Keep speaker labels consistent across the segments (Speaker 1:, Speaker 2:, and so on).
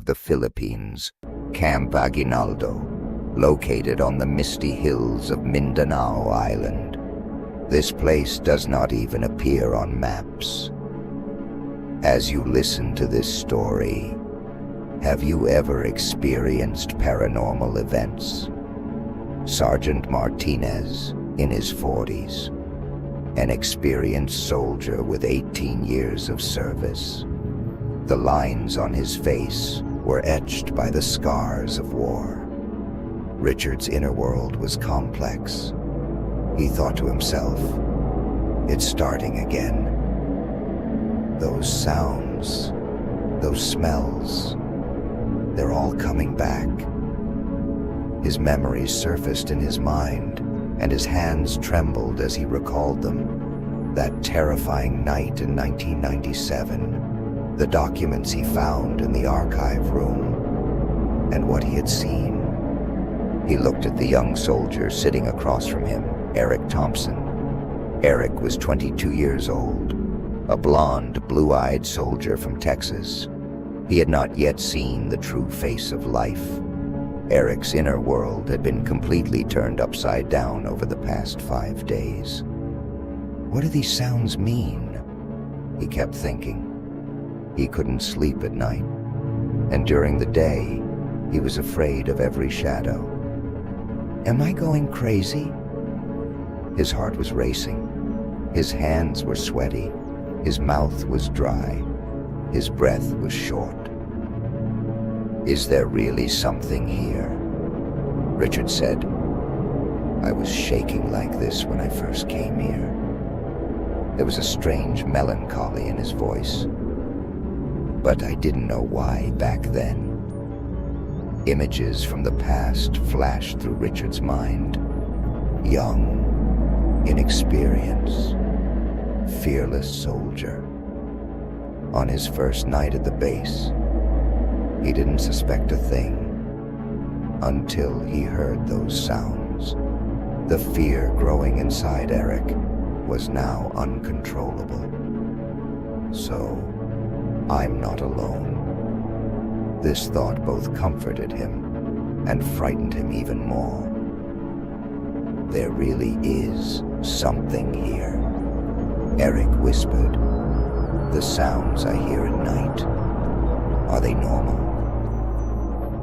Speaker 1: the Philippines, Camp Aguinaldo, located on the misty hills of Mindanao Island. This place does not even appear on maps. As you listen to this story, have you ever experienced paranormal events? Sergeant Martinez, in his 40s, an experienced soldier with 18 years of service. The lines on his face were etched by the scars of war. Richard's inner world was complex. He thought to himself, "It's starting again. Those sounds, those smells, they're all coming back." His memories surfaced in his mind, and his hands trembled as he recalled them. That terrifying night in 1997, the documents he found in the archive room, and what he had seen. He looked at the young soldier sitting across from him, Eric Thompson. Eric was 22 years old, a blonde, blue-eyed soldier from Texas. He had not yet seen the true face of life. Eric's inner world had been completely turned upside down over the past 5 days. What do these sounds mean? He kept thinking. He couldn't sleep at night, and during the day, he was afraid of every shadow. Am I going crazy? His heart was racing. His hands were sweaty. His mouth was dry. His breath was short. Is there really something here? Richard said. I was shaking like this when I first came here. There was a strange melancholy in his voice, but I didn't know why back then. Images from the past flashed through Richard's mind. Young, inexperienced, fearless soldier. On his first night at the base, he didn't suspect a thing until he heard those sounds. The fear growing inside Eric was now uncontrollable. So, I'm not alone. This thought both comforted him and frightened him even more. There really is something here, Eric whispered. The sounds I hear at night, are they normal?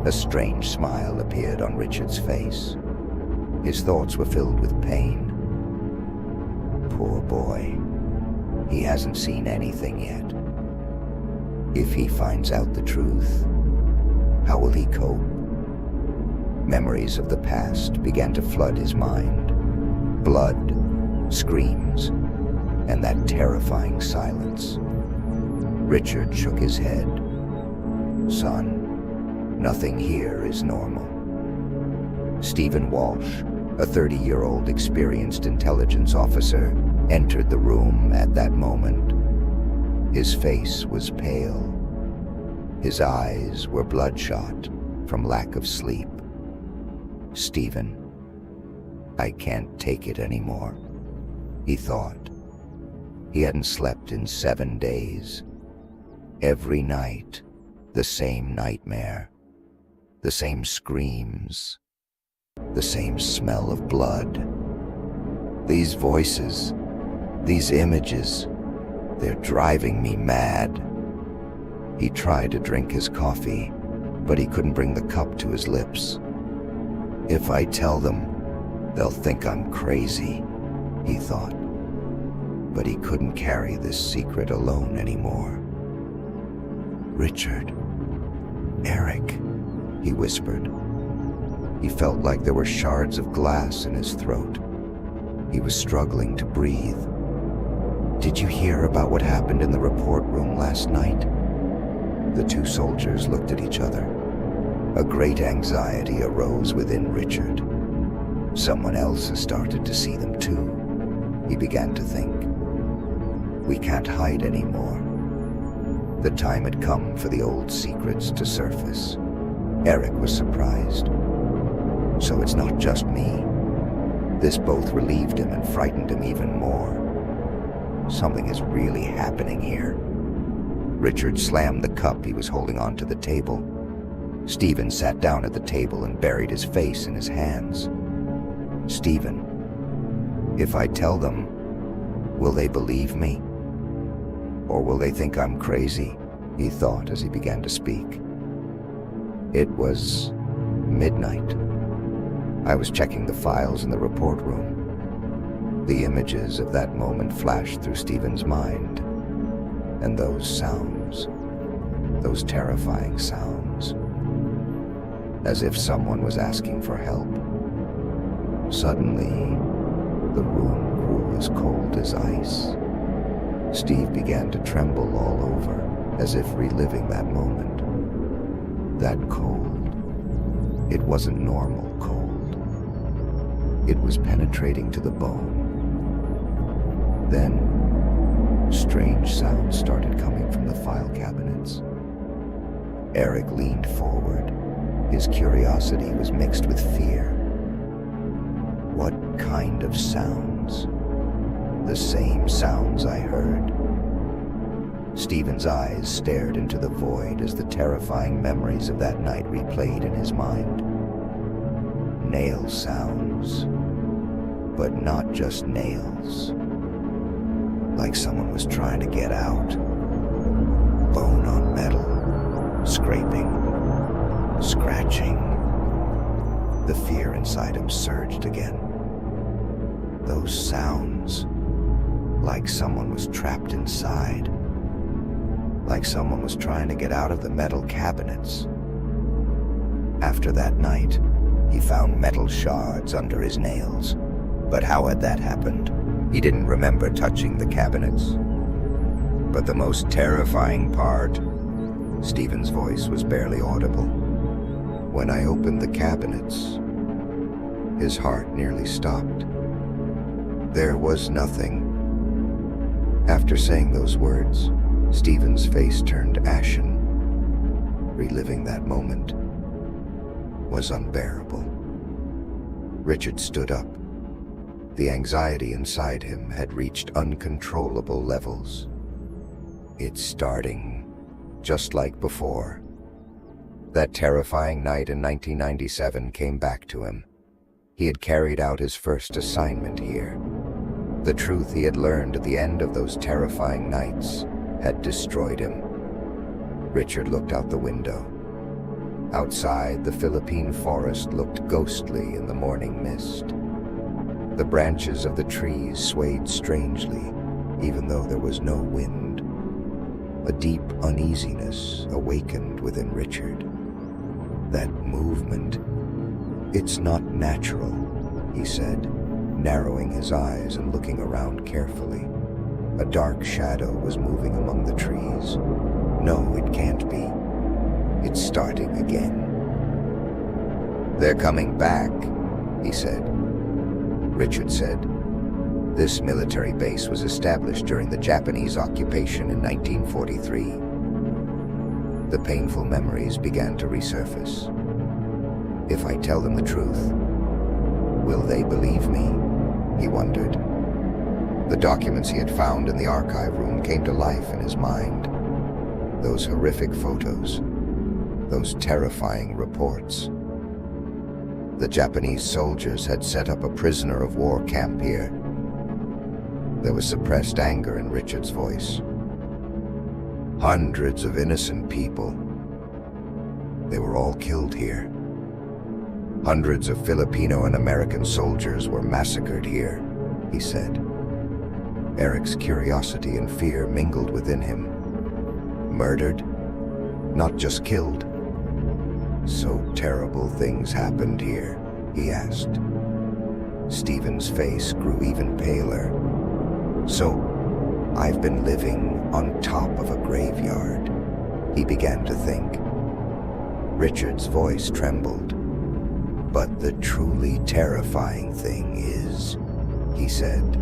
Speaker 1: A strange smile appeared on Richard's face. His thoughts were filled with pain. Poor boy. He hasn't seen anything yet. If he finds out the truth, how will he cope? Memories of the past began to flood his mind. Blood, screams, and that terrifying silence. Richard shook his head. Son, nothing here is normal. Stephen Walsh, a 30-year-old experienced intelligence officer, entered the room at that moment. His face was pale. His eyes were bloodshot from lack of sleep. Stephen, I can't take it anymore, he thought. He hadn't slept in 7 days. Every night, the same nightmare, the same screams, the same smell of blood. These voices, these images, they're driving me mad. He tried to drink his coffee, but he couldn't bring the cup to his lips. If I tell them, they'll think I'm crazy, he thought. But he couldn't carry this secret alone anymore. Richard, Eric, he whispered. He felt like there were shards of glass in his throat. He was struggling to breathe. Did you hear about what happened in the report room last night? The two soldiers looked at each other. A great anxiety arose within Richard. Someone else has started to see them too, he began to think. We can't hide anymore. The time had come for the old secrets to surface. Eric was surprised. So it's not just me. This both relieved him and frightened him even more. Something is really happening here. Richard slammed the cup he was holding onto the table. Steven sat down at the table and buried his face in his hands. "Steven, if I tell them, will they believe me? Or will they think I'm crazy?" he thought as he began to speak. It was midnight. I was checking the files in the report room. The images of that moment flashed through Steven's mind. And those sounds, those terrifying sounds, as if someone was asking for help. Suddenly, the room grew as cold as ice. Steve began to tremble all over, as if reliving that moment. That cold. It wasn't normal cold. It was penetrating to the bone. Then, strange sounds started coming from the file cabinets. Eric leaned forward. His curiosity was mixed with fear. What kind of sounds? The same sounds I heard. Steven's eyes stared into the void as the terrifying memories of that night replayed in his mind. Nail sounds. But not just nails. Like someone was trying to get out. Bone on metal. Scraping. Scratching. The fear inside him surged again. Those sounds. Like someone was trapped inside. Like someone was trying to get out of the metal cabinets. After that night, he found metal shards under his nails. But how had that happened? He didn't remember touching the cabinets. But the most terrifying part, Steven's voice was barely audible. When I opened the cabinets, his heart nearly stopped. There was nothing. After saying those words, Steven's face turned ashen. Reliving that moment was unbearable. Richard stood up. The anxiety inside him had reached uncontrollable levels. It's starting, just like before. That terrifying night in 1997 came back to him. He had carried out his first assignment here. The truth he had learned at the end of those terrifying nights had destroyed him. Richard looked out the window. Outside, the Philippine forest looked ghostly in the morning mist. The branches of the trees swayed strangely, even though there was no wind. A deep uneasiness awakened within Richard. That movement, it's not natural, he said, narrowing his eyes and looking around carefully. A dark shadow was moving among the trees. No, it can't be. It's starting again. They're coming back, he said. Richard said, this military base was established during the Japanese occupation in 1943. The painful memories began to resurface. If I tell them the truth, will they believe me? He wondered. The documents he had found in the archive room came to life in his mind. Those horrific photos, those terrifying reports. The Japanese soldiers had set up a prisoner of war camp here. There was suppressed anger in Richard's voice. Hundreds of innocent people. They were all killed here. Hundreds of Filipino and American soldiers were massacred here, he said. Eric's curiosity and fear mingled within him. Murdered? Not just killed. So terrible things happened here, he asked. Steven's face grew even paler. So, I've been living on top of a graveyard, he began to think. Richard's voice trembled. But the truly terrifying thing is, he said.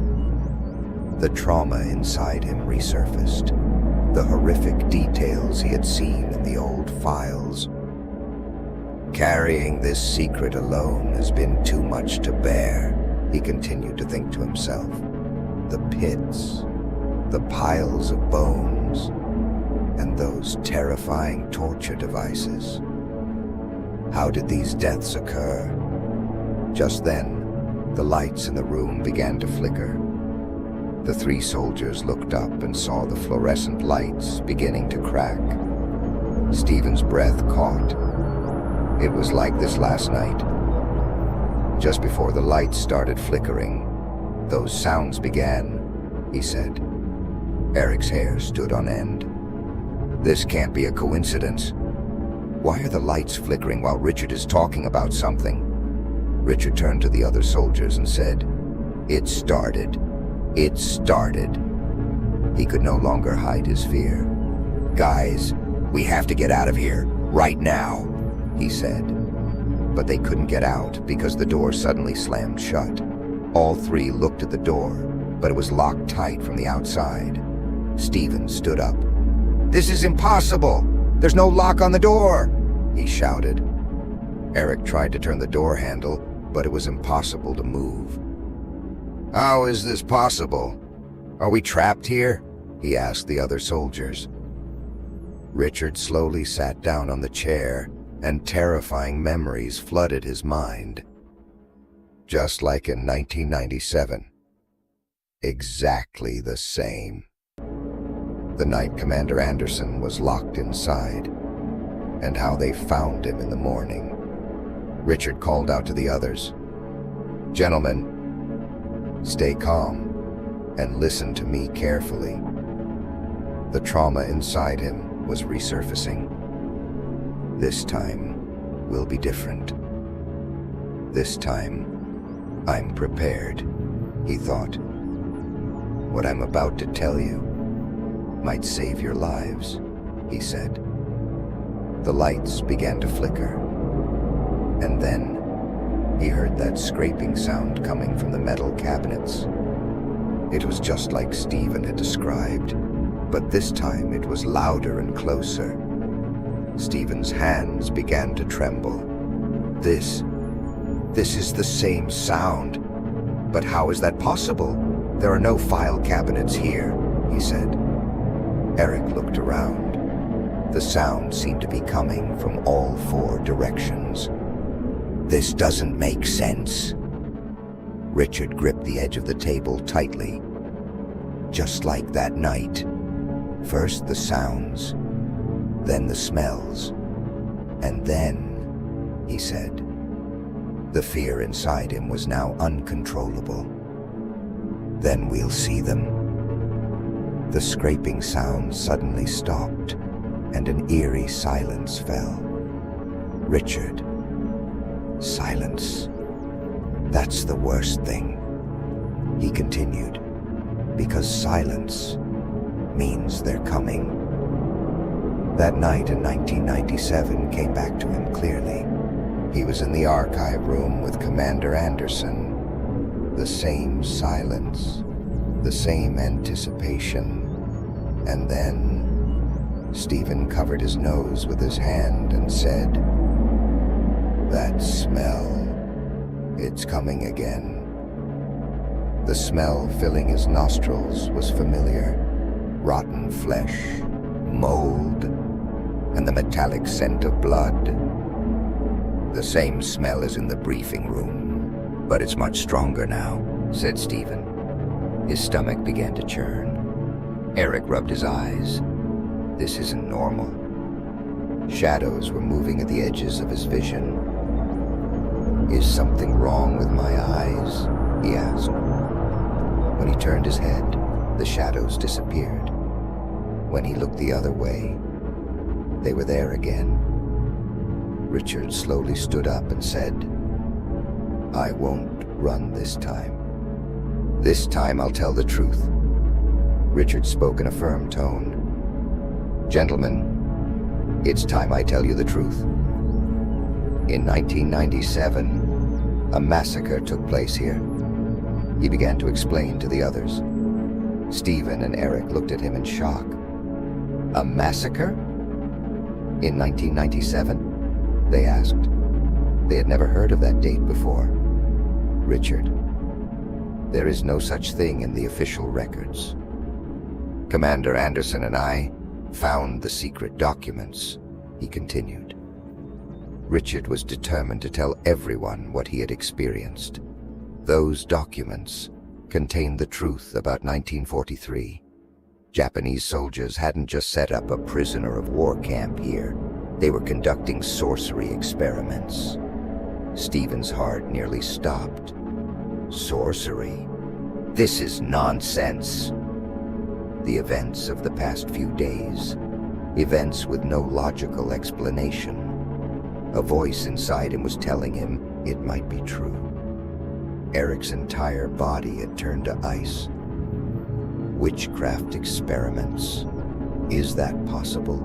Speaker 1: The trauma inside him resurfaced. The horrific details he had seen in the old files. Carrying this secret alone has been too much to bear, he continued to think to himself. The pits, the piles of bones, and those terrifying torture devices. How did these deaths occur? Just then, the lights in the room began to flicker. The three soldiers looked up and saw the fluorescent lights beginning to crack. Steven's breath caught. It was like this last night. Just before the lights started flickering, those sounds began, he said. Eric's hair stood on end. This can't be a coincidence. Why are the lights flickering while Richard is talking about something? Richard turned to the other soldiers and said, "It started. It started." He could no longer hide his fear. "Guys, we have to get out of here, right now," he said. But they couldn't get out because the door suddenly slammed shut. All three looked at the door, but it was locked tight from the outside. Steven stood up. "This is impossible! There's no lock on the door!" he shouted. Eric tried to turn the door handle, but it was impossible to move. "How is this possible? Are we trapped here?" he asked the other soldiers. Richard slowly sat down on the chair, and terrifying memories flooded his mind. Just like in 1997. Exactly the same. The night Commander Anderson was locked inside, and how they found him in the morning. Richard called out to the others, "Gentlemen, stay calm and listen to me carefully." The trauma inside him was resurfacing. This time will be different. This time, I'm prepared, he thought. What I'm about to tell you might save your lives, he said. The lights began to flicker, and then he heard that scraping sound coming from the metal cabinets. It was just like Steven had described, but this time it was louder and closer. Steven's hands began to tremble. This is the same sound. But how is that possible? There are no file cabinets here, he said. Eric looked around. The sound seemed to be coming from all four directions. This doesn't make sense. Richard gripped the edge of the table tightly. Just like that night. First the sounds, then the smells, and then, he said. The fear inside him was now uncontrollable. Then we'll see them. The scraping sound suddenly stopped, and an eerie silence fell. Richard. Silence. That's the worst thing, he continued, because silence means they're coming. That night in 1997 came back to him clearly. He was in the archive room with Commander Anderson. The same silence, the same anticipation. And then Steven covered his nose with his hand and said, "That smell, it's coming again." The smell filling his nostrils was familiar. Rotten flesh, mold, and the metallic scent of blood. The same smell as in the briefing room, but it's much stronger now, said Steven. His stomach began to churn. Eric rubbed his eyes. This isn't normal. Shadows were moving at the edges of his vision. Is something wrong with my eyes? He asked. When he turned his head, the shadows disappeared. When he looked the other way, they were there again. Richard slowly stood up and said, "I won't run this time. This time I'll tell the truth." Richard spoke in a firm tone. "Gentlemen, it's time I tell you the truth. In 1997, a massacre took place here." He began to explain to the others. Steven and Eric looked at him in shock. "A massacre? In 1997? They asked. They had never heard of that date before. Richard, there is no such thing in the official records. Commander Anderson and I found the secret documents, he continued. Richard was determined to tell everyone what he had experienced. Those documents contained the truth about 1943. Japanese soldiers hadn't just set up a prisoner of war camp here. They were conducting sorcery experiments. Steven's heart nearly stopped. Sorcery? This is nonsense. The events of the past few days, events with no logical explanation. A voice inside him was telling him it might be true. Eric's entire body had turned to ice. Witchcraft experiments. Is that possible?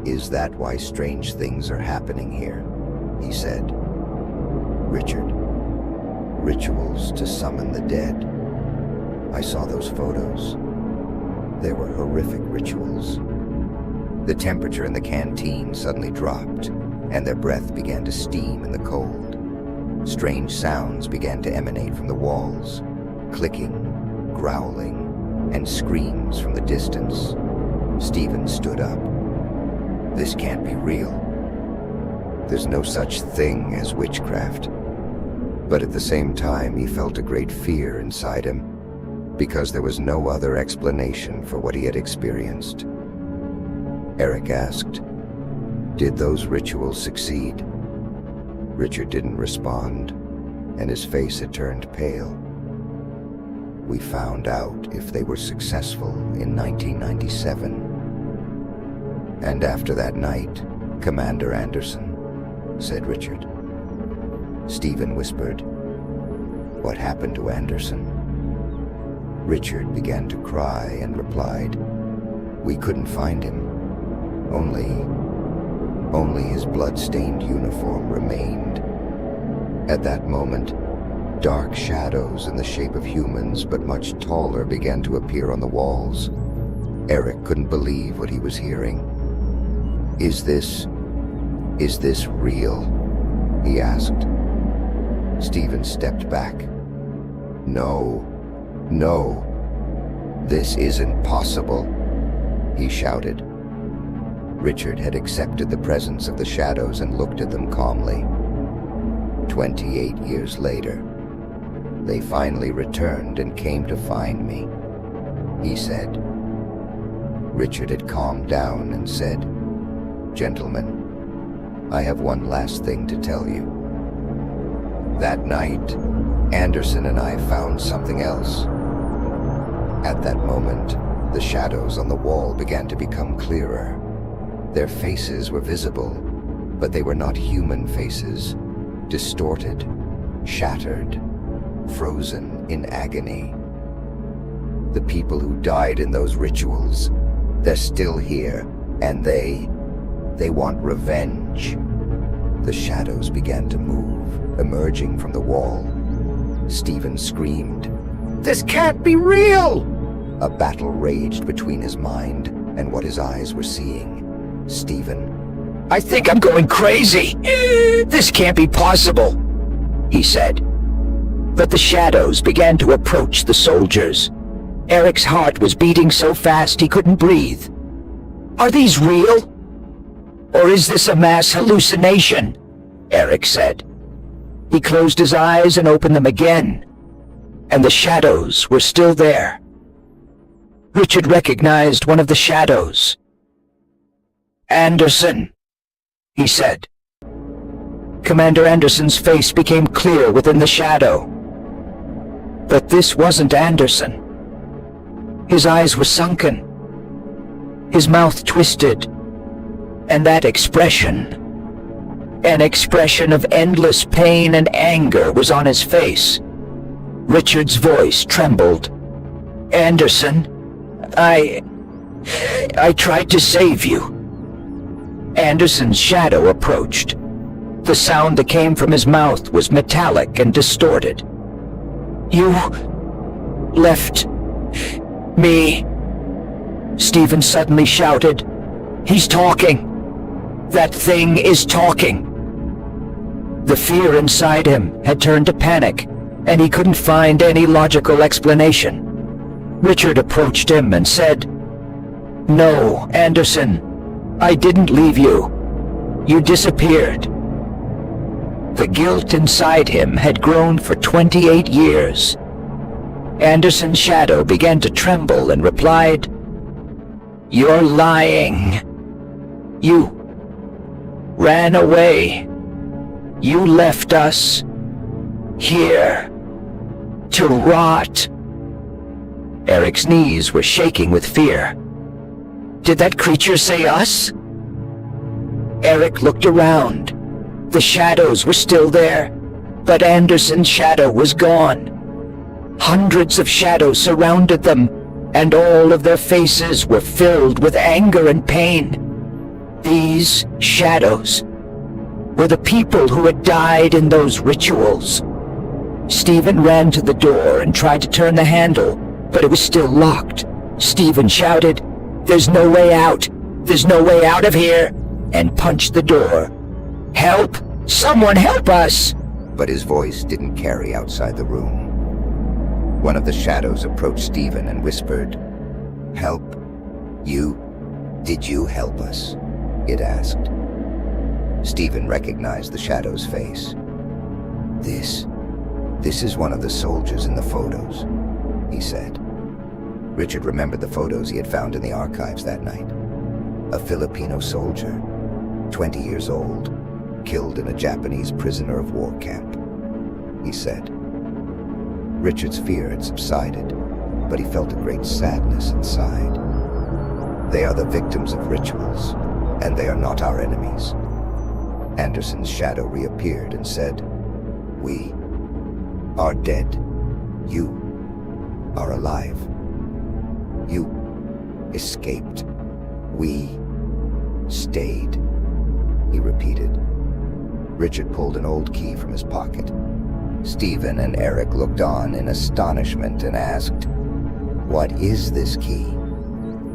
Speaker 1: Is that why strange things are happening here? He said. Richard, rituals to summon the dead. I saw those photos. They were horrific rituals. The temperature in the canteen suddenly dropped, and their breath began to steam in the cold. Strange sounds began to emanate from the walls, clicking, growling, and screams from the distance. Steven stood up. This can't be real. There's no such thing as witchcraft. But at the same time, he felt a great fear inside him, because there was no other explanation for what he had experienced. Eric asked, "Did those rituals succeed?" Richard didn't respond, and his face had turned pale. "We found out if they were successful in 1997. And after that night, Commander Anderson," said Richard. Steven whispered, "What happened to Anderson?" Richard began to cry and replied, "We couldn't find him. Only his blood-stained uniform remained." At that moment, dark shadows in the shape of humans, but much taller, began to appear on the walls. Eric couldn't believe what he was hearing. Is this real?" he asked. Steven stepped back. No, this isn't possible," he shouted. Richard had accepted the presence of the shadows and looked at them calmly. 28 years later, they finally returned and came to find me, he said. Richard had calmed down and said, "Gentlemen, I have one last thing to tell you. That night, Anderson and I found something else." At that moment, the shadows on the wall began to become clearer. Their faces were visible, but they were not human faces, distorted, shattered, frozen in agony. The people who died in those rituals, they're still here, and they want revenge. The shadows began to move, emerging from the wall. Steven screamed, "This can't be real!" A battle raged between his mind and what his eyes were seeing. Steven, "I think I'm going crazy! This can't be possible!" he said. But the shadows began to approach the soldiers. Eric's heart was beating so fast he couldn't breathe. "Are these real? Or is this a mass hallucination?" Eric said. He closed his eyes and opened them again, and the shadows were still there. Richard recognized one of the shadows. "Anderson," he said. Commander Anderson's face became clear within the shadow. But this wasn't Anderson. His eyes were sunken, his mouth twisted, and that expression, an expression of endless pain and anger, was on his face. Richard's voice trembled. "Anderson, I tried to save you." Anderson's shadow approached. The sound that came from his mouth was metallic and distorted. "You left me," Steven suddenly shouted. "He's talking. That thing is talking." The fear inside him had turned to panic, and he couldn't find any logical explanation. Richard approached him and said, "No, Anderson, I didn't leave you.
Speaker 2: You disappeared. The guilt inside him had grown for 28 years. Anderson's shadow began to tremble and replied, "You're lying. You ran away. You left us here to rot." Eric's knees were shaking with fear. Did that creature say us? Eric looked around. The shadows were still there, but Anderson's shadow was gone. Hundreds of shadows surrounded them, and all of their faces were filled with anger and pain. These shadows were the people who had died in those rituals. Steven ran to the door and tried to turn the handle, but it was still locked. Steven shouted, "There's no way out! There's no way out of here!" and punched the door. "Help! Someone help us!"
Speaker 1: But his voice didn't carry outside the room. One of the shadows approached Steven and whispered, "Help? You? Did you help us?" it asked. Steven recognized the shadow's face. This is one of the soldiers in the photos," he said. Richard remembered the photos he had found in the archives that night. A Filipino soldier, 20 years old, killed in a Japanese prisoner of war camp, he said. Richard's fear had subsided, but he felt a great sadness inside. They are the victims of rituals, and they are not our enemies. Anderson's shadow reappeared and said, "We are dead. You are alive. You escaped. We stayed," he repeated. Richard pulled an old key from his pocket. Steven and Eric looked on in astonishment and asked, "What is this key?"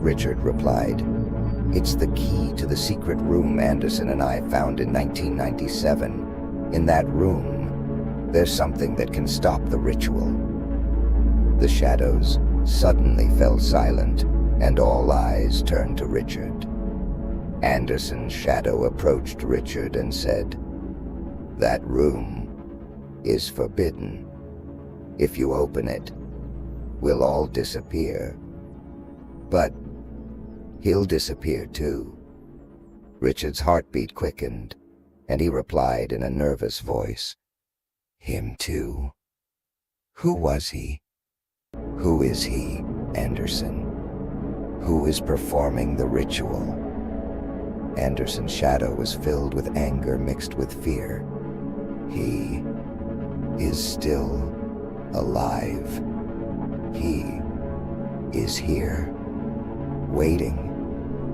Speaker 1: Richard replied, "It's the key to the secret room Anderson and I found in 1997. In that room, there's something that can stop the ritual." The shadows suddenly fell silent, and all eyes turned to Richard. Anderson's shadow approached Richard and said, "That room is forbidden. If you open it, we'll all disappear. But he'll disappear too." Richard's heartbeat quickened, and he replied in a nervous voice, "Him too. Who was he? Who is he, Anderson? Who is performing the ritual?" Anderson's shadow was filled with anger mixed with fear. "He is still alive. He is here, waiting.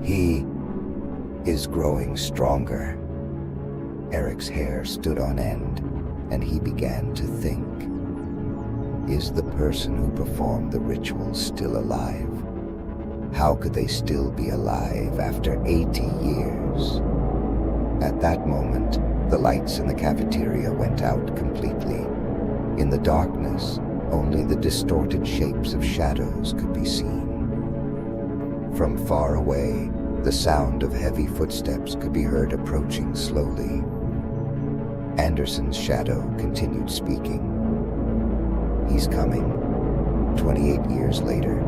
Speaker 1: He is growing stronger." Eric's hair stood on end, and he began to think. Is the person who performed the ritual still alive? How could they still be alive after 80 years? At that moment, the lights in the cafeteria went out completely. In the darkness, only the distorted shapes of shadows could be seen. From far away, the sound of heavy footsteps could be heard approaching slowly. Anderson's shadow continued speaking. "He's coming. 28 years later,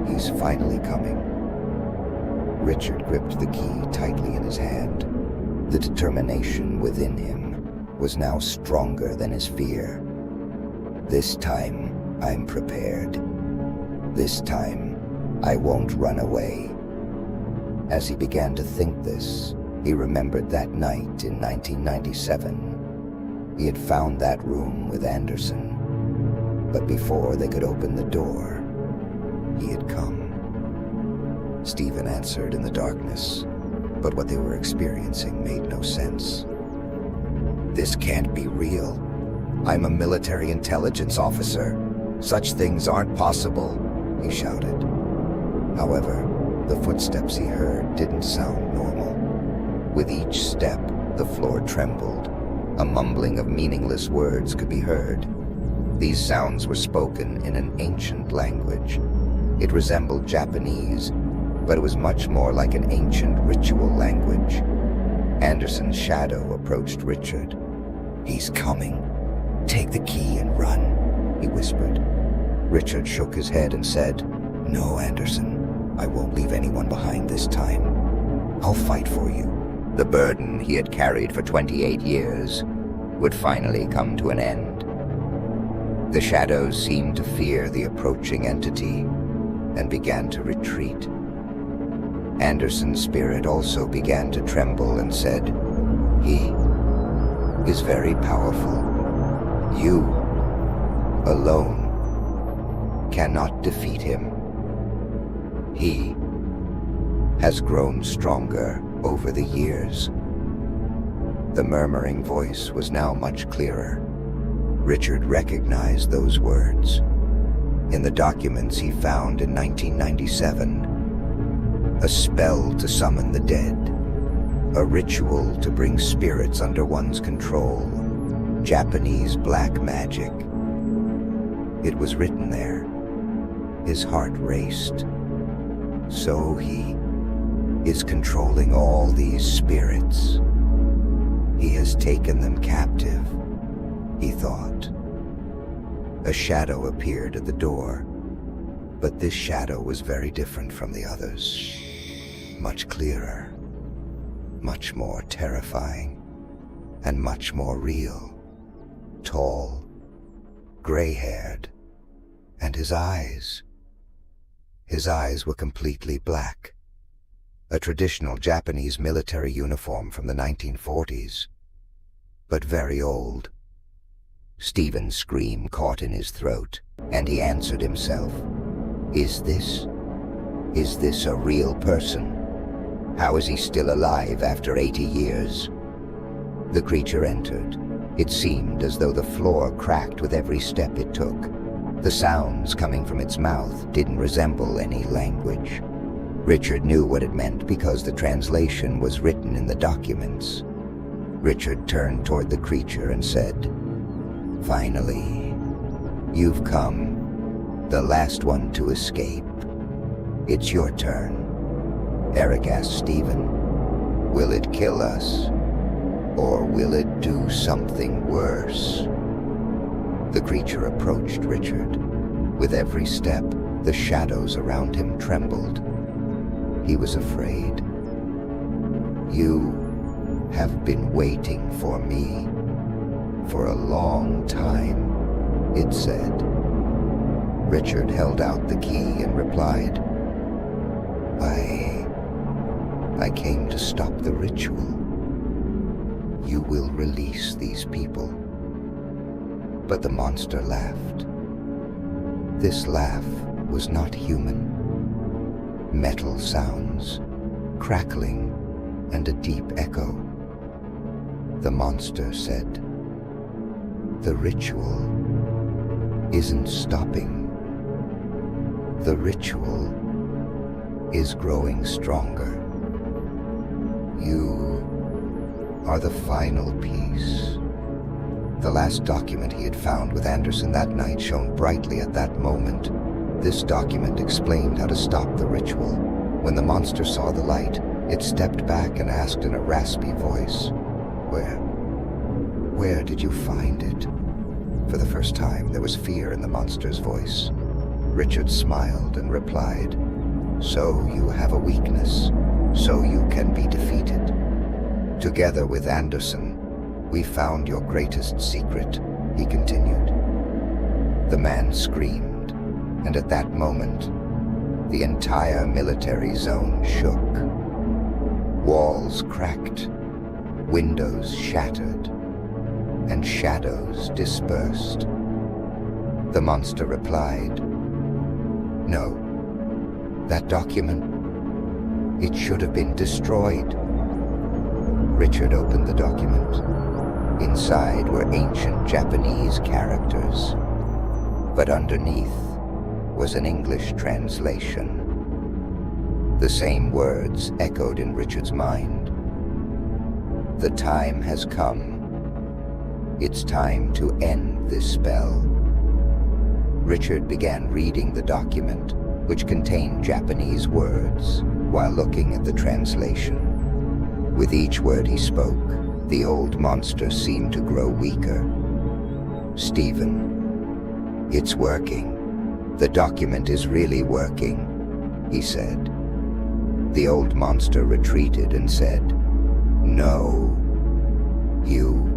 Speaker 1: he's finally coming." Richard gripped the key tightly in his hand. The determination within him was now stronger than his fear. "This time, I'm prepared. This time, I won't run away." As he began to think this, he remembered that night in 1997. He had found that room with Anderson. But before they could open the door, he had come. Steven answered in the darkness, but what they were experiencing made no sense. "This can't be real. I'm a military intelligence officer. Such things aren't possible," he shouted. However, the footsteps he heard didn't sound normal. With each step, the floor trembled. A mumbling of meaningless words could be heard. These sounds were spoken in an ancient language. It resembled Japanese, but it was much more like an ancient ritual language. Anderson's shadow approached Richard. "He's coming. Take the key and run," he whispered. Richard shook his head and said, "No, Anderson, I won't leave anyone behind this time. I'll fight for you." The burden he had carried for 28 years would finally come to an end. The shadows seemed to fear the approaching entity and began to retreat. Anderson's spirit also began to tremble and said, "He is very powerful. You, alone, cannot defeat him. He has grown stronger over the years." The murmuring voice was now much clearer. Richard recognized those words. In the documents he found in 1997, a spell to summon the dead, a ritual to bring spirits under one's control, Japanese black magic. It was written there. His heart raced. So he is controlling all these spirits. He has taken them captive, he thought. A shadow appeared at the door, but this shadow was very different from the others. Much clearer, much more terrifying, and much more real. Tall, gray-haired, and his eyes were completely black. A traditional Japanese military uniform from the 1940s, but very old. Steven's scream caught in his throat, and he answered himself, Is this a real person? How is he still alive after 80 years? The creature entered. It seemed as though the floor cracked with every step it took. The sounds coming from its mouth didn't resemble any language. Richard knew what it meant because the translation was written in the documents. Richard turned toward the creature and said, "Finally, you've come, the last one to escape. It's your turn." Eric asked Steven, "Will it kill us, or will it do something worse?" The creature approached Richard. With every step, the shadows around him trembled. He was afraid. "You have been waiting for me for a long time," it said. Richard held out the key and replied, I came to stop the ritual. You will release these people." But the monster laughed. This laugh was not human. Metal sounds, crackling, and a deep echo. The monster said, "The ritual isn't stopping. The ritual is growing stronger. You are the final piece." The last document he had found with Anderson that night shone brightly at that moment. This document explained how to stop the ritual. When the monster saw the light, it stepped back and asked in a raspy voice, Where did you find it?" For the first time, there was fear in the monster's voice. Richard smiled and replied, "So you have a weakness, so you can be defeated. Together with Anderson, we found your greatest secret," he continued. The man screamed, and at that moment, the entire military zone shook. Walls cracked, windows shattered, and shadows dispersed. The monster replied, "No, that document, it should have been destroyed." Richard opened the document. Inside were ancient Japanese characters, but underneath was an English translation. The same words echoed in Richard's mind. "The time has come. It's time to end this spell." Richard began reading the document, which contained Japanese words, while looking at the translation. With each word he spoke, the old monster seemed to grow weaker. "Steven, it's working. The document is really working," he said. The old monster retreated and said, "No, you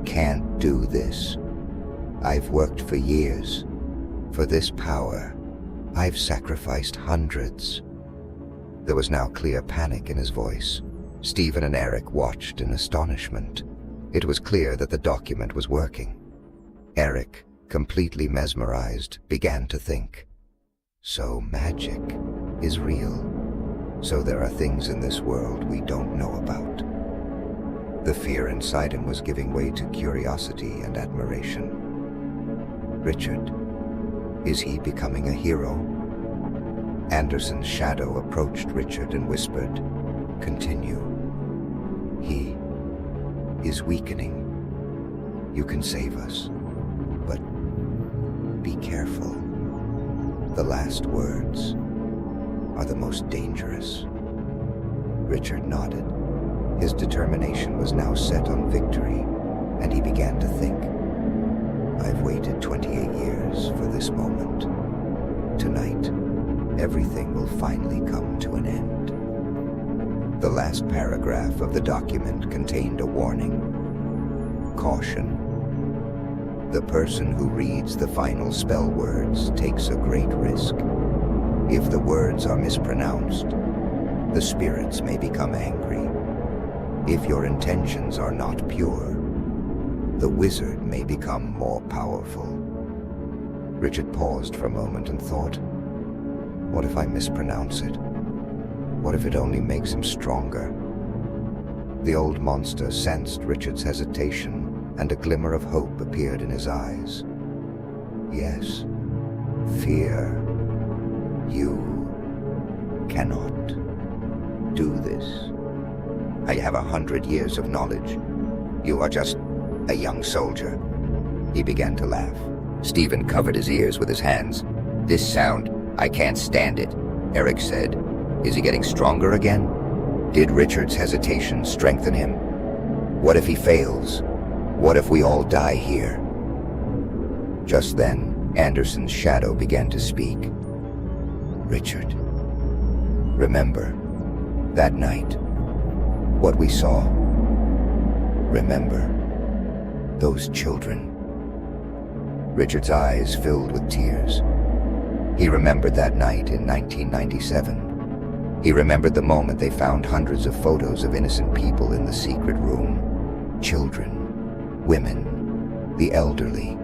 Speaker 1: can't do this. I've worked for years. For this power, I've sacrificed hundreds." There was now clear panic in his voice. Steven and Eric watched in astonishment. It was clear that the document was working. Eric, completely mesmerized, began to think. So magic is real. So there are things in this world we don't know about. The fear inside him was giving way to curiosity and admiration. Richard, is he becoming a hero? Anderson's shadow approached Richard and whispered, "Continue. He is weakening. You can save us, but be careful. The last words are the most dangerous." Richard nodded. His determination was now set on victory, and he began to think. "I've waited 28 years for this moment. Tonight, everything will finally come to an end." The last paragraph of the document contained a warning. Caution. The person who reads the final spell words takes a great risk. If the words are mispronounced, the spirits may become angry. If your intentions are not pure, the wizard may become more powerful. Richard paused for a moment and thought, what if I mispronounce it? What if it only makes him stronger? The old monster sensed Richard's hesitation, and a glimmer of hope appeared in his eyes. "Yes, fear. You cannot do this. I have 100 years of knowledge. You are just a young soldier." He began to laugh. Steven covered his ears with his hands. "This sound, I can't stand it," Eric said. "Is he getting stronger again? Did Richard's hesitation strengthen him? What if he fails? What if we all die here?" Just then, Anderson's shadow began to speak. "Richard, remember that night, what we saw? Remember those children?" Richard's eyes filled with tears. He remembered that night in 1997. He remembered the moment they found hundreds of photos of innocent people in the secret room. Children, women, the elderly.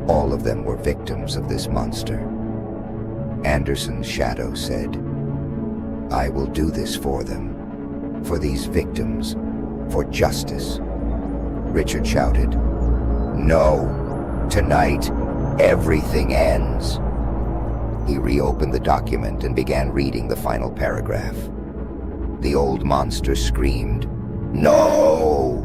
Speaker 1: All of them were victims of this monster. Anderson's shadow said, "I will do this for them, for these victims, for justice." Richard shouted, "No! Tonight, everything ends." He reopened the document and began reading the final paragraph. The old monster screamed, "No!"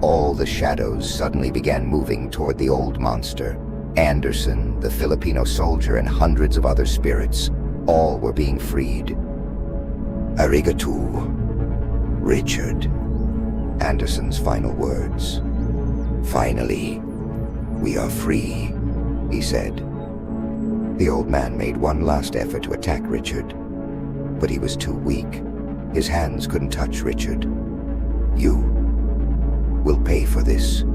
Speaker 1: All the shadows suddenly began moving toward the old monster. Anderson, the Filipino soldier, and hundreds of other spirits, all were being freed. "Arigato, Richard," Anderson's final words. "Finally, we are free," he said. The old man made one last effort to attack Richard, but he was too weak. His hands couldn't touch Richard. "You will pay for this.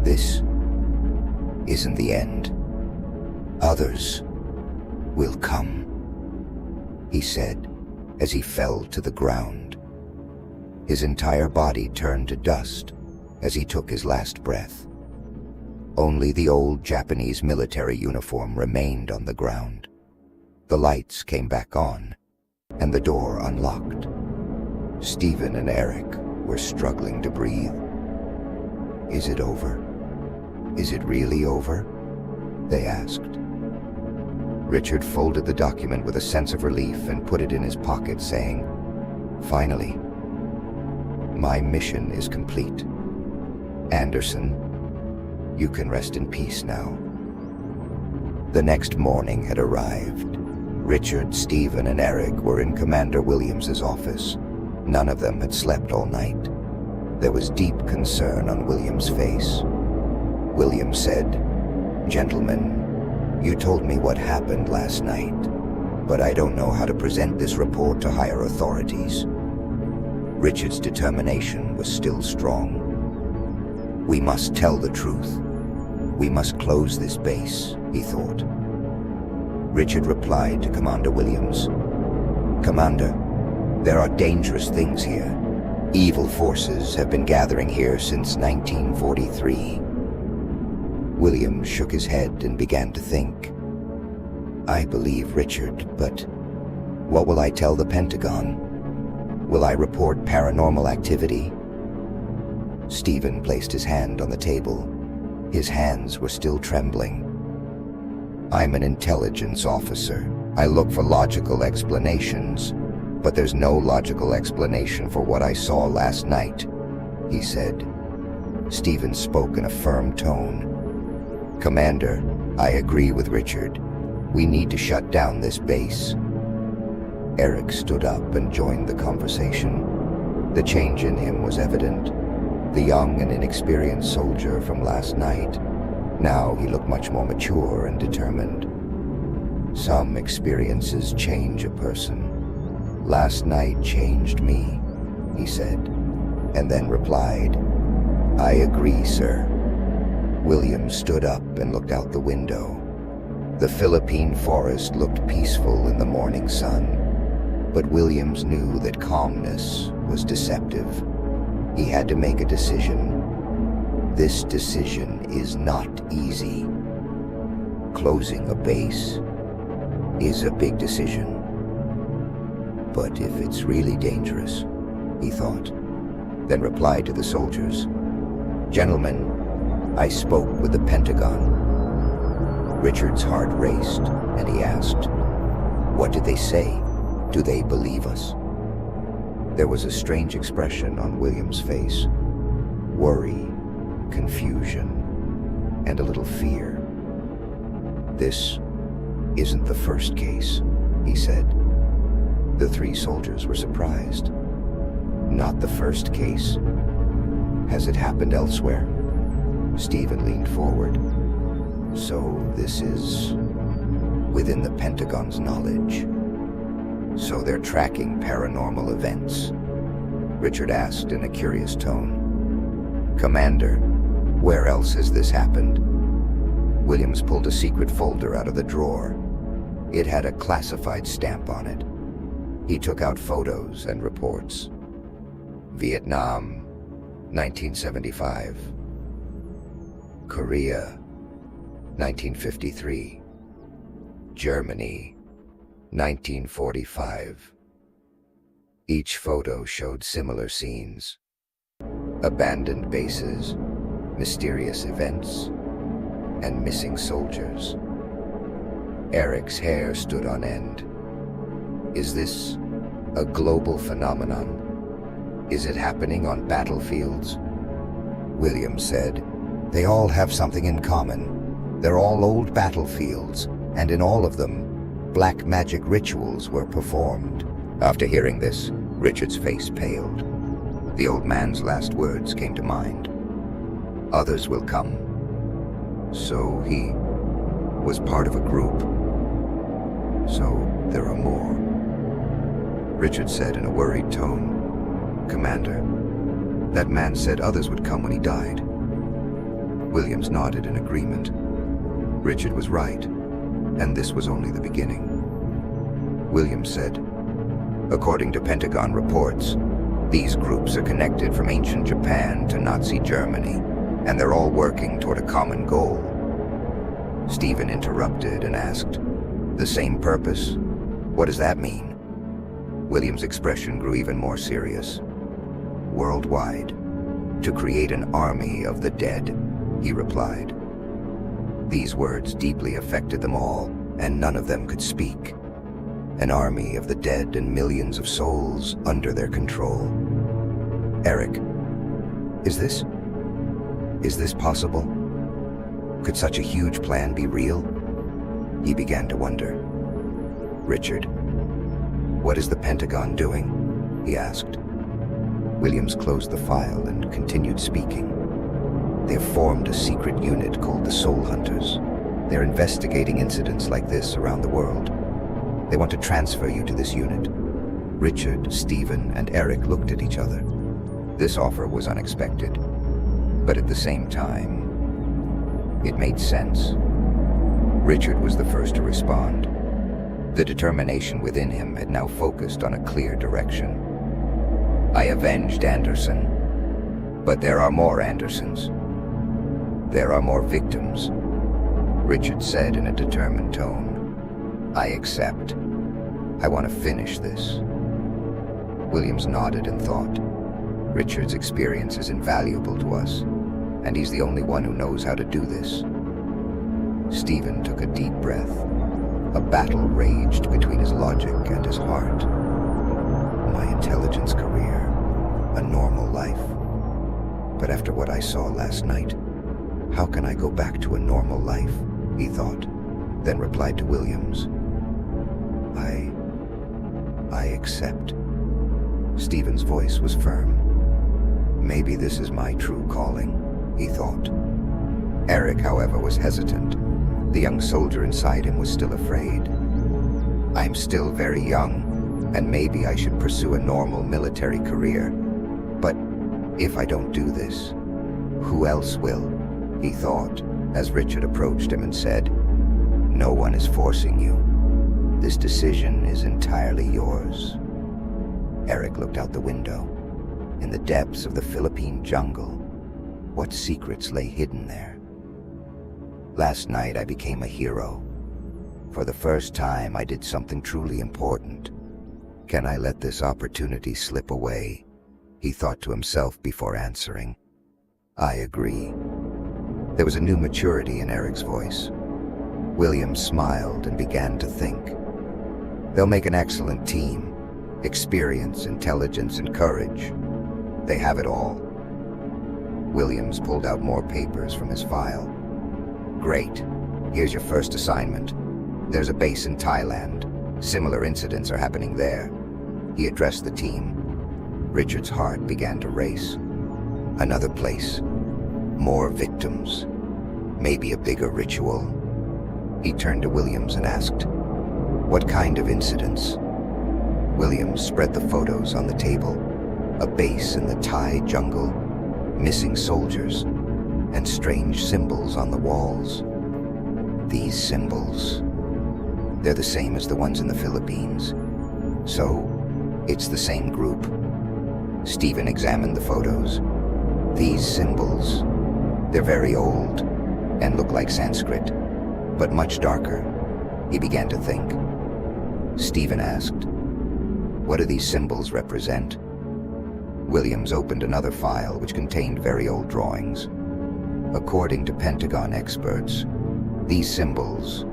Speaker 1: This isn't the end. Others will come," he said as he fell to the ground. His entire body turned to dust as he took his last breath. Only the old Japanese military uniform remained on the ground. The lights came back on, and the door unlocked. Steven and Eric were struggling to breathe. "Is it over? Is it really over?" they asked. Richard folded the document with a sense of relief and put it in his pocket, saying, "Finally, my mission is complete. Anderson, you can rest in peace now." The next morning had arrived. Richard, Steven, and Eric were in Commander Williams's office. None of them had slept all night. There was deep concern on William's face. William said, "Gentlemen, you told me what happened last night, but I don't know how to present this report to higher authorities." Richard's determination was still strong. "We must tell the truth. We must close this base," he thought. Richard replied to Commander Williams, "Commander, there are dangerous things here. Evil forces have been gathering here since 1943. William shook his head and began to think. "I believe Richard, but what will I tell the Pentagon? Will I report paranormal activity?" Steven placed his hand on the table. His hands were still trembling. "I'm an intelligence officer. I look for logical explanations, but there's no logical explanation for what I saw last night," he said. Steven spoke in a firm tone. "Commander, I agree with Richard. We need to shut down this base." Eric stood up and joined the conversation. The change in him was evident. The young and inexperienced soldier from last night. Now he looked much more mature and determined. "Some experiences change a person. Last night changed me," he said, and then replied, "I agree, sir." William stood up and looked out the window. The Philippine forest looked peaceful in the morning sun, but Williams knew that calmness was deceptive. He had to make a decision. This decision is not easy. Closing a base is a big decision. But if it's really dangerous, he thought, then replied to the soldiers, "Gentlemen, I spoke with the Pentagon." Richard's heart raced, and he asked, "What did they say? Do they believe us?" There was a strange expression on William's face. Worry, confusion, and a little fear. "This isn't the first case," he said. The three soldiers were surprised. "Not the first case? Has it happened elsewhere?" Steven leaned forward. "So this is within the Pentagon's knowledge. So they're tracking paranormal events?" Richard asked in a curious tone. "Commander, where else has this happened?" Williams pulled a secret folder out of the drawer. It had a classified stamp on it. He took out photos and reports. Vietnam, 1975. Korea, 1953. Germany, 1945. Each photo showed similar scenes. Abandoned bases, mysterious events, and missing soldiers. Eric's hair stood on end. "Is this a global phenomenon? Is it happening on battlefields?" William said, "They all have something in common. They're all old battlefields, and in all of them, black magic rituals were performed." After hearing this, Richard's face paled. The old man's last words came to mind. "Others will come." So he was part of a group. So there are more. Richard said in a worried tone, "Commander, that man said others would come when he died." Williams nodded in agreement. Richard was right, and this was only the beginning. Williams said, "According to Pentagon reports, these groups are connected from ancient Japan to Nazi Germany, and they're all working toward a common goal." Steven interrupted and asked, "The same purpose? What does that mean?" Williams' expression grew even more serious. "Worldwide, to create an army of the dead," he replied. These words deeply affected them all, and none of them could speak. An army of the dead and millions of souls under their control. "Eric, is this possible? Could such a huge plan be real?" He began to wonder. "Richard, what is the Pentagon doing?" he asked. Williams closed the file and continued speaking. They've formed a secret unit called the Soul Hunters. They're investigating incidents like this around the world. They want to transfer you to this unit. Richard, Steven, and Eric looked at each other. This offer was unexpected, but at the same time, it made sense. Richard was the first to respond. The determination within him had now focused on a clear direction. I avenged Anderson, but there are more Andersons. There are more victims, Richard said in a determined tone. I accept. I want to finish this. Williams nodded and thought. Richard's experience is invaluable to us, and he's the only one who knows how to do this. Steven took a deep breath. A battle raged between his logic and his heart. My intelligence career, a normal life. But after what I saw last night, how can I go back to a normal life? He thought, then replied to Williams. I accept. Steven's voice was firm. Maybe this is my true calling, he thought. Eric, however, was hesitant. The young soldier inside him was still afraid. I'm still very young, and maybe I should pursue a normal military career. But if I don't do this, who else will? He thought, as Richard approached him and said, No one is forcing you. This decision is entirely yours. Eric looked out the window. In the depths of the Philippine jungle, what secrets lay hidden there? Last night I became a hero. For the first time I did something truly important. Can I let this opportunity slip away? He thought to himself before answering. I agree. There was a new maturity in Eric's voice. William smiled and began to think. They'll make an excellent team. Experience, intelligence, and courage. They have it all. Williams pulled out more papers from his file. Great. Here's your first assignment. There's a base in Thailand. Similar incidents are happening there. He addressed the team. Richard's heart began to race. Another place. More victims. Maybe a bigger ritual. He turned to Williams and asked, What kind of incidents? Williams spread the photos on the table. A base in the Thai jungle, missing soldiers, and strange symbols on the walls. These symbols, they're the same as the ones in the Philippines. So, it's the same group. Steven examined the photos. These symbols, they're very old and look like Sanskrit, but much darker. He began to think. Steven asked, What do these symbols represent? Williams opened another file which contained very old drawings. According to Pentagon experts, these symbols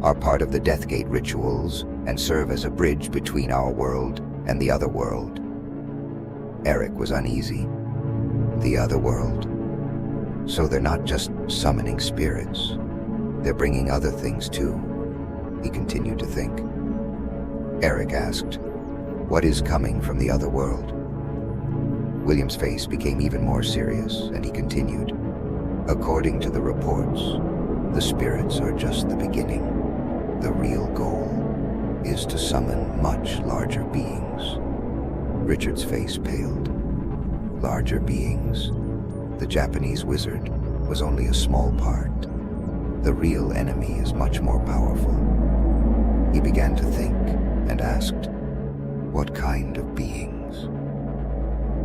Speaker 1: are part of the Deathgate rituals and serve as a bridge between our world and the other world. Eric was uneasy. The other world? So they're not just summoning spirits. They're bringing other things too. He continued to think. Eric asked, What is coming from the other world? William's face became even more serious, and he continued. According to the reports, the spirits are just the beginning. The real goal is to summon much larger beings. Richard's face paled. Larger beings. The Japanese wizard was only a small part. The real enemy is much more powerful. He began to think and asked, What kind of beings?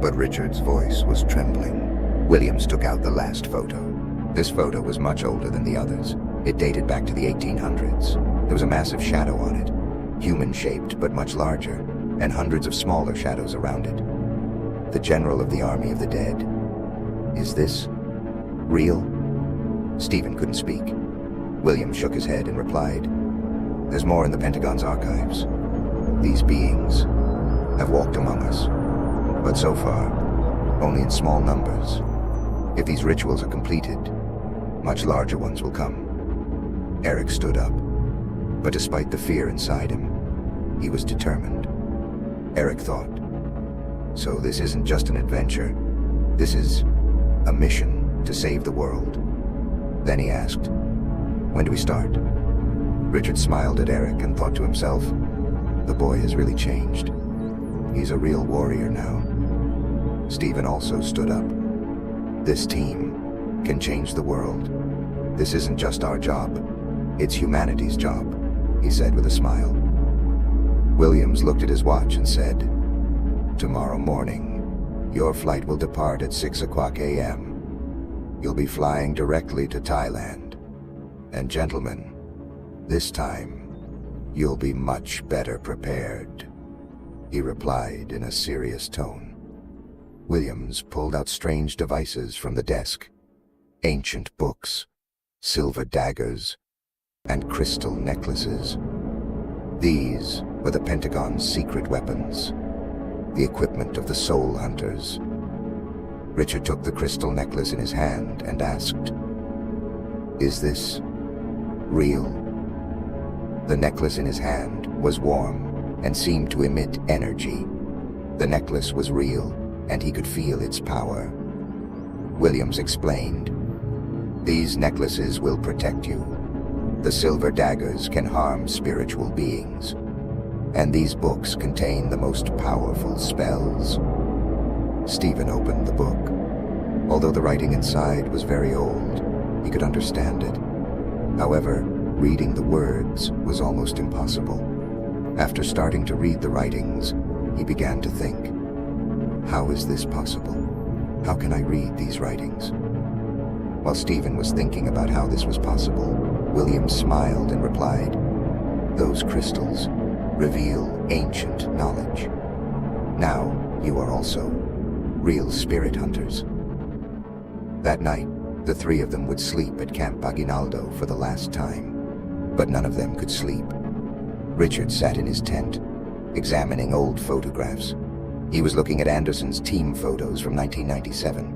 Speaker 1: But Richard's voice was trembling. Williams took out the last photo. This photo was much older than the others. It dated back to the 1800s. There was a massive shadow on it, human-shaped but much larger, and hundreds of smaller shadows around it. The general of the Army of the Dead. Is this real? Steven couldn't speak. William shook his head and replied, There's more in the Pentagon's archives. These beings have walked among us, but so far, only in small numbers. If these rituals are completed, much larger ones will come. Eric stood up, but despite the fear inside him, he was determined. Eric thought, So this isn't just an adventure. This is a mission to save the world. Then he asked, "When do we start?" Richard smiled at Eric and thought to himself, the boy has really changed. He's a real warrior now. Steven also stood up. This team can change the world. This isn't just our job. It's humanity's job, he said with a smile. Williams looked at his watch and said, "Tomorrow morning, your flight will depart at 6 o'clock a.m. You'll be flying directly to Thailand. And gentlemen, this time, you'll be much better prepared," he replied in a serious tone. Williams pulled out strange devices from the desk. Ancient books, silver daggers, and crystal necklaces. These were the Pentagon's secret weapons, the equipment of the soul hunters. Richard took the crystal necklace in his hand and asked, "Is this real?" The necklace in his hand was warm and seemed to emit energy. The necklace was real, and he could feel its power. Williams explained, "These necklaces will protect you. The silver daggers can harm spiritual beings, and these books contain the most powerful spells." Steven opened the book. Although the writing inside was very old, he could understand it. However, reading the words was almost impossible. After starting to read the writings, he began to think, how is this possible? How can I read these writings? While Steven was thinking about how this was possible, William smiled and replied, "Those crystals reveal ancient knowledge. Now you are also real spirit hunters." That night, the three of them would sleep at Camp Aguinaldo for the last time, but none of them could sleep. Richard sat in his tent, examining old photographs. He was looking at Anderson's team photos from 1997,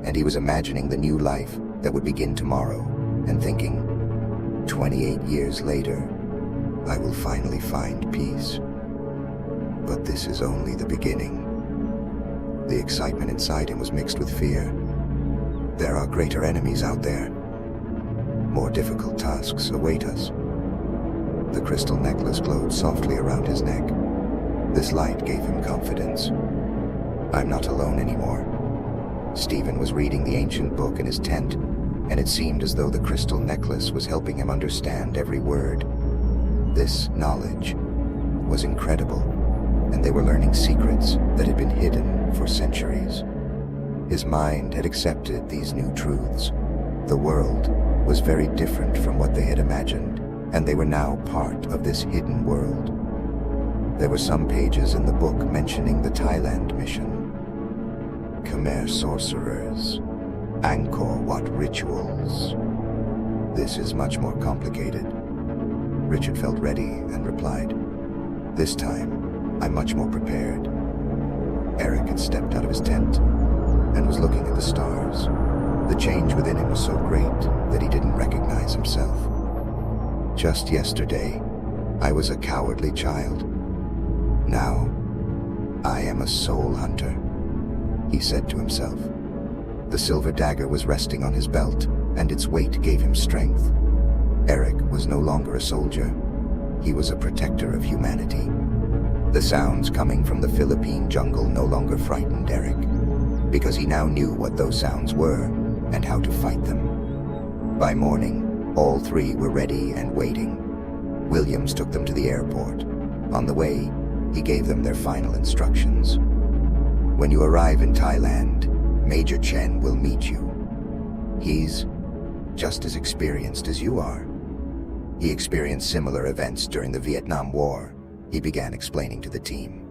Speaker 1: and he was imagining the new life that would begin tomorrow, and thinking, 28 years later, I will finally find peace. But this is only the beginning. The excitement inside him was mixed with fear. There are greater enemies out there. More difficult tasks await us. The crystal necklace glowed softly around his neck. This light gave him confidence. I'm not alone anymore. Steven was reading the ancient book in his tent, and it seemed as though the crystal necklace was helping him understand every word. This knowledge was incredible, and they were learning secrets that had been hidden for centuries. His mind had accepted these new truths. The world was very different from what they had imagined, and they were now part of this hidden world. There were some pages in the book mentioning the Thailand mission. Khmer sorcerers, Angkor Wat rituals. This is much more complicated. Richard felt ready and replied, "This time, I'm much more prepared." Eric had stepped out of his tent and was looking at the stars. The change within him was so great that he didn't recognize himself. Just yesterday, I was a cowardly child. Now, I am a soul hunter, he said to himself. The silver dagger was resting on his belt, and its weight gave him strength. Eric was no longer a soldier. He was a protector of humanity. The sounds coming from the Philippine jungle no longer frightened Eric, because he now knew what those sounds were and how to fight them. By morning, all three were ready and waiting. Williams took them to the airport. On the way, he gave them their final instructions. When you arrive in Thailand, Major Chen will meet you. He's just as experienced as you are. He experienced similar events during the Vietnam War, he began explaining to the team.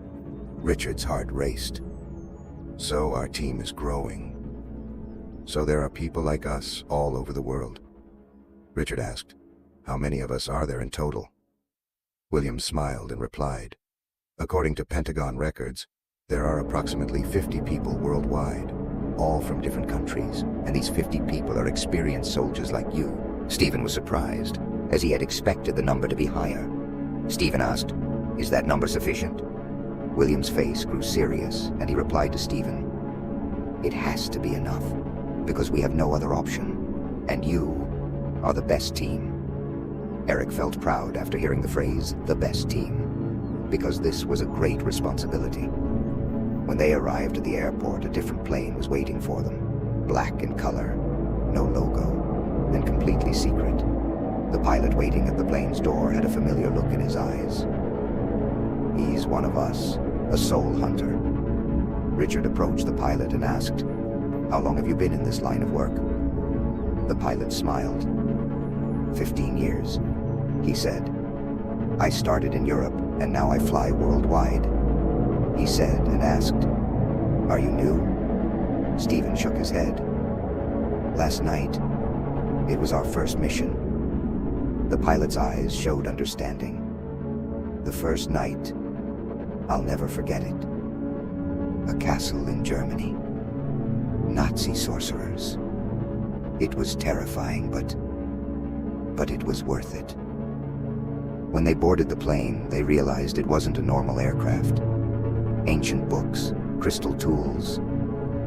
Speaker 1: Richard's heart raced. So our team is growing. So there are people like us all over the world. Richard asked, "How many of us are there in total?" William smiled and replied, "According to Pentagon records, there are approximately 50 people worldwide, all from different countries, and these 50 people are experienced soldiers like you." Steven was surprised, as he had expected the number to be higher. Steven asked, "Is that number sufficient?" William's face grew serious, and he replied to Steven, "It has to be enough, because we have no other option, and you are the best team." Eric felt proud after hearing the phrase, "the best team," because this was a great responsibility. When they arrived at the airport, a different plane was waiting for them, black in color, no logo, and completely secret. The pilot waiting at the plane's door had a familiar look in his eyes. "He's one of us, a soul hunter." Richard approached the pilot and asked, "How long have you been in this line of work?" The pilot smiled. 15 years, he said. "I started in Europe, and now I fly worldwide," he said and asked, "Are you new?" Steven shook his head. "Last night, it was our first mission." The pilot's eyes showed understanding. "The first night, I'll never forget it. A castle in Germany. Nazi sorcerers. It was terrifying, but it was worth it." When they boarded the plane, they realized it wasn't a normal aircraft. Ancient books, crystal tools,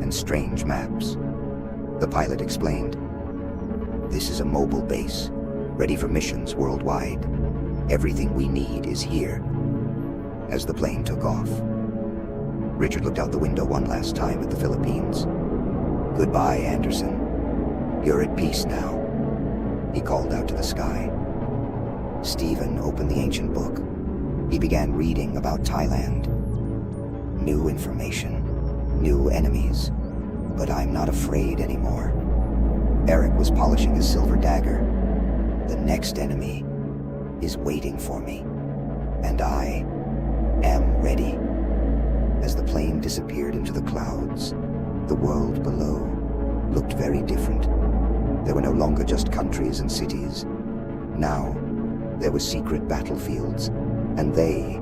Speaker 1: and strange maps. The pilot explained, "This is a mobile base, ready for missions worldwide. Everything we need is here." As the plane took off, Richard looked out the window one last time at the Philippines. "Goodbye, Anderson. You're at peace now," he called out to the sky. Steven opened the ancient book. He began reading about Thailand. "New information, new enemies, but I'm not afraid anymore." Eric was polishing his silver dagger. "The next enemy is waiting for me, and I am ready." As the plane disappeared into the clouds, the world below looked very different. There were no longer just countries and cities. Now, there were secret battlefields, and they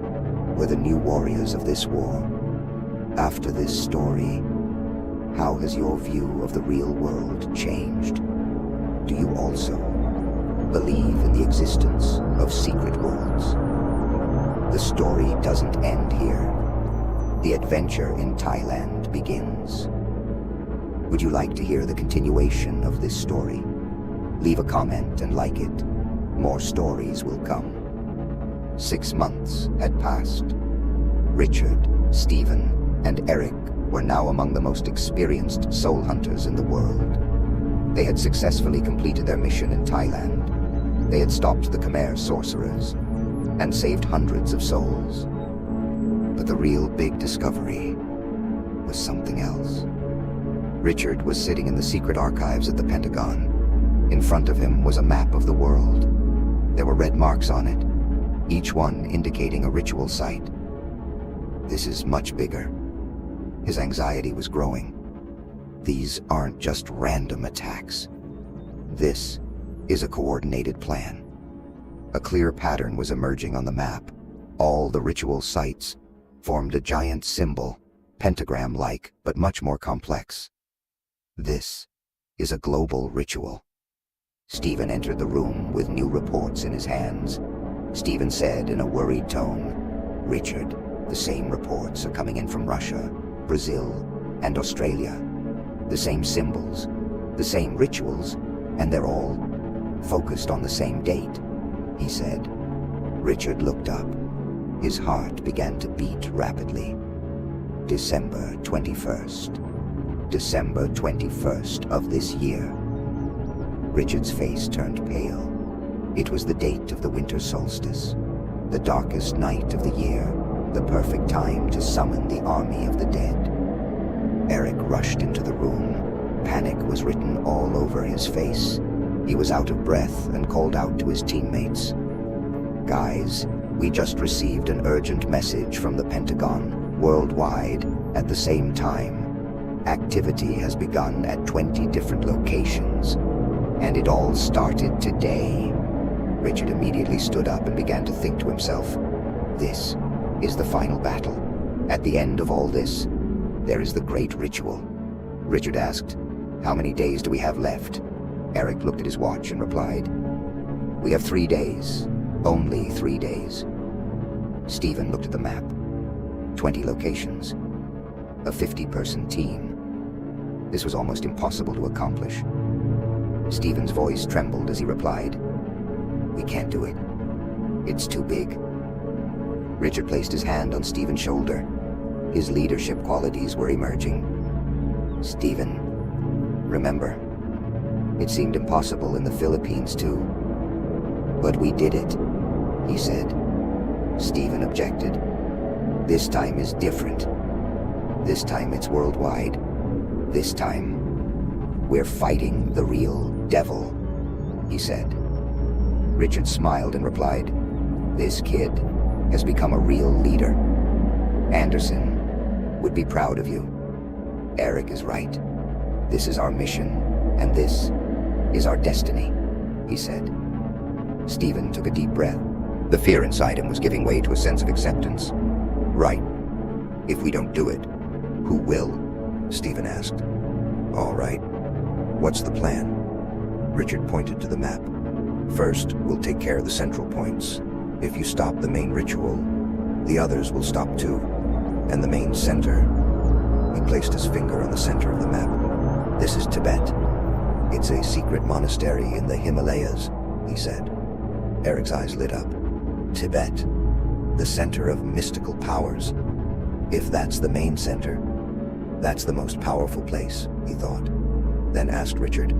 Speaker 1: were the new warriors of this war. After this story, how has your view of the real world changed? Do you also believe in the existence of secret worlds? The story doesn't end here. The adventure in Thailand begins. Would you like to hear the continuation of this story? Leave a comment and like it. More stories will come. 6 months had passed. Richard, Steven, and Eric were now among the most experienced soul hunters in the world. They had successfully completed their mission in Thailand. They had stopped the Khmer sorcerers and saved hundreds of souls. But the real big discovery was something else. Richard was sitting in the secret archives at the Pentagon. In front of him was a map of the world. There were red marks on it, each one indicating a ritual site. This is much bigger. His anxiety was growing. These aren't just random attacks. This is a coordinated plan. A clear pattern was emerging on the map. All the ritual sites formed a giant symbol, pentagram-like, but much more complex. This is a global ritual. Steven entered the room with new reports in his hands. Steven said in a worried tone, "Richard, the same reports are coming in from Russia, Brazil, and Australia. The same symbols, the same rituals, and they're all focused on the same date," he said. Richard looked up. His heart began to beat rapidly. December 21st. December 21st of this year. Richard's face turned pale. It was the date of the winter solstice, the darkest night of the year, the perfect time to summon the army of the dead. Eric rushed into the room. Panic was written all over his face. He was out of breath and called out to his teammates. "Guys, we just received an urgent message from the Pentagon, worldwide, at the same time. Activity has begun at 20 different locations, and it all started today." Richard immediately stood up and began to think to himself, "This is the final battle. At the end of all this, there is the great ritual." Richard asked, "How many days do we have left?" Eric looked at his watch and replied, "We have 3 days. Only 3 days." Steven looked at the map. 20 locations, a 50-person team. This was almost impossible to accomplish. Steven's voice trembled as he replied, "We can't do it. It's too big." Richard placed his hand on Steven's shoulder. His leadership qualities were emerging. "Steven, remember, it seemed impossible in the Philippines too. But we did it," he said. Steven objected. "This time is different. This time it's worldwide. This time, we're fighting the real devil," he said. Richard smiled and replied, "This kid has become a real leader. Anderson would be proud of you. Eric is right. This is our mission, and this is our destiny," he said. Steven took a deep breath. The fear inside him was giving way to a sense of acceptance. "Right. If we don't do it, who will?" Steven asked. "All right. What's the plan?" Richard pointed to the map. "First, we'll take care of the central points. If you stop the main ritual, the others will stop too. And the main center," he placed his finger on the center of the map. "This is Tibet. It's a secret monastery in the Himalayas," he said. Eric's eyes lit up. "Tibet, the center of mystical powers. If that's the main center, that's the most powerful place," he thought. Then asked Richard,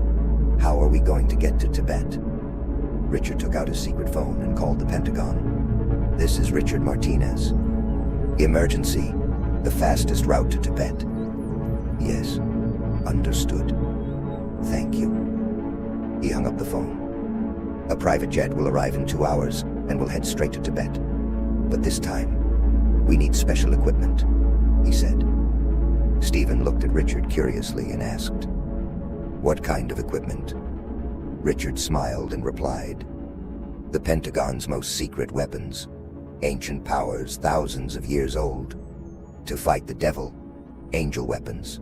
Speaker 1: "How are we going to get to Tibet?" Richard took out his secret phone and called the Pentagon. "This is Richard Martinez. Emergency. The fastest route to Tibet." "Yes. Understood. Thank you." He hung up the phone. "A private jet will arrive in 2 hours and will head straight to Tibet. But this time, we need special equipment," he said. Steven looked at Richard curiously and asked, "What kind of equipment?" Richard smiled and replied, "The Pentagon's most secret weapons, ancient powers thousands of years old. To fight the devil, angel weapons."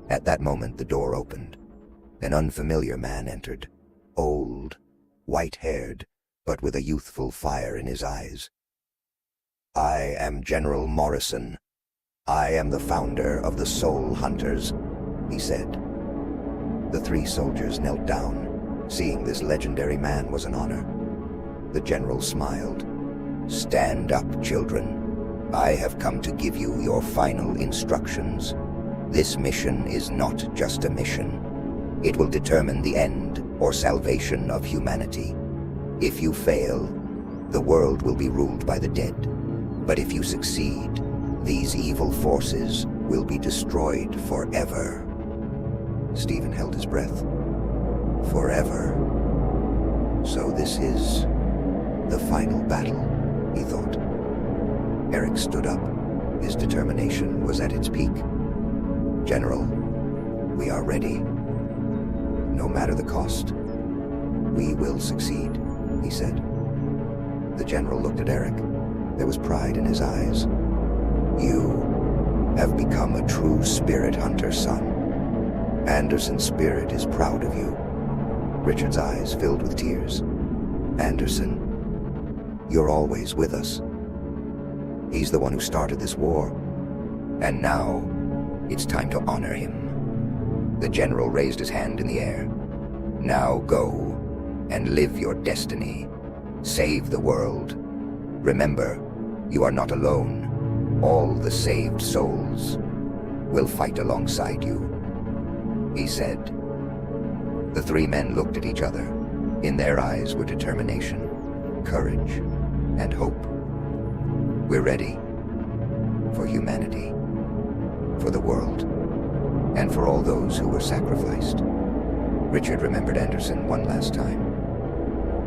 Speaker 1: At that moment, the door opened. An unfamiliar man entered, old, white-haired, but with a youthful fire in his eyes. "I am General Morrison. I am the founder of the Soul Hunters," he said. The 3 soldiers knelt down. Seeing this legendary man was an honor. The general smiled. "Stand up, children. I have come to give you your final instructions. This mission is not just a mission. It will determine the end or salvation of humanity. If you fail, the world will be ruled by the dead. But if you succeed, these evil forces will be destroyed forever." Steven held his breath. Forever. So this is the final battle, he thought. Eric stood up. His determination was at its peak. "General, we are ready. No matter the cost, we will succeed," he said. The general looked at Eric. There was pride in his eyes. "You have become a true spirit hunter, son. Anderson's spirit is proud of you." Richard's eyes filled with tears. "Anderson, you're always with us. He's the one who started this war. And now, it's time to honor him." The general raised his hand in the air. "Now go and live your destiny. Save the world. Remember, you are not alone. All the saved souls will fight alongside you," he said. The 3 men looked at each other. In their eyes were determination, courage, and hope. "We're ready. For humanity. For the world. And for all those who were sacrificed." Richard remembered Anderson one last time.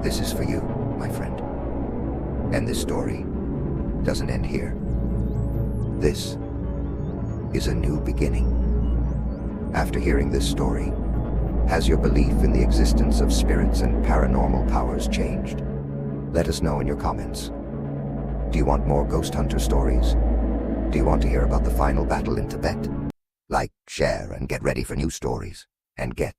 Speaker 1: "This is for you, my friend. And this story doesn't end here. This is a new beginning." After hearing this story, has your belief in the existence of spirits and paranormal powers changed? Let us know in your comments. Do you want more ghost hunter stories? Do you want to hear about the final battle in Tibet? Like, share, and get ready for new stories. And get